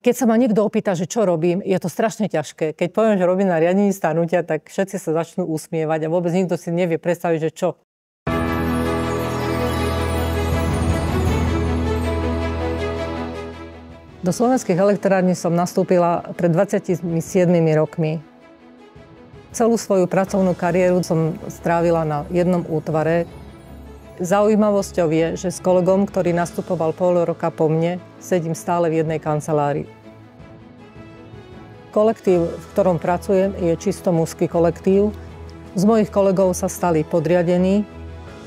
Keď sa ma niekto opýta, že čo robím, je to strašne ťažké. Keď poviem, že robím na riadení starnutia, tak všetci sa začnú usmievať a vôbec nikto si nevie predstaviť, že čo. Do Slovenských elektrární som nastúpila pred 27 rokmi. Celú svoju pracovnú kariéru som strávila na jednom útvare. Zaujímavosťou je, že s kolegom, ktorý nastupoval pol roka po mne, sedím stále v jednej kancelárii. Kolektív, v ktorom pracujem, je čisto mužský kolektív. Z mojich kolegov sa stali podriadení,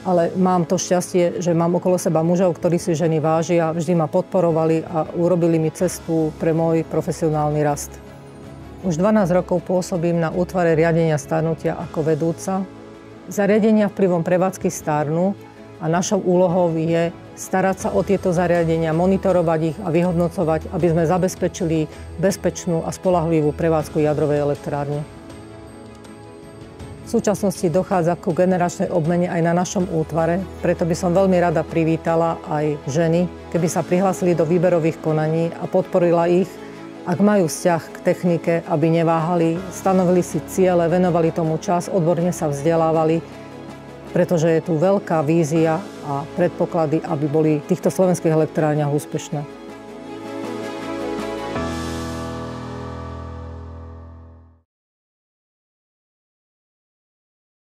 ale mám to šťastie, že mám okolo seba mužov, ktorí si ženy vážia, vždy ma podporovali a urobili mi cestu pre môj profesionálny rast. Už 12 rokov pôsobím na útvare riadenia starnutia ako vedúca. Zariadenia vplyvom prevádzky starnú a našou úlohou je starať sa o tieto zariadenia, monitorovať ich a vyhodnocovať, aby sme zabezpečili bezpečnú a spoľahlivú prevádzku jadrovej elektrárne. V súčasnosti dochádza ku generačnej obmene aj na našom útvare, preto by som veľmi rada privítala aj ženy, keby sa prihlásili do výberových konaní a podporila ich, ak majú vzťah k technike, aby neváhali, stanovili si ciele, venovali tomu čas, odborne sa vzdelávali, pretože je tu veľká vízia a predpoklady, aby boli v týchto slovenských elektrárniach úspešné.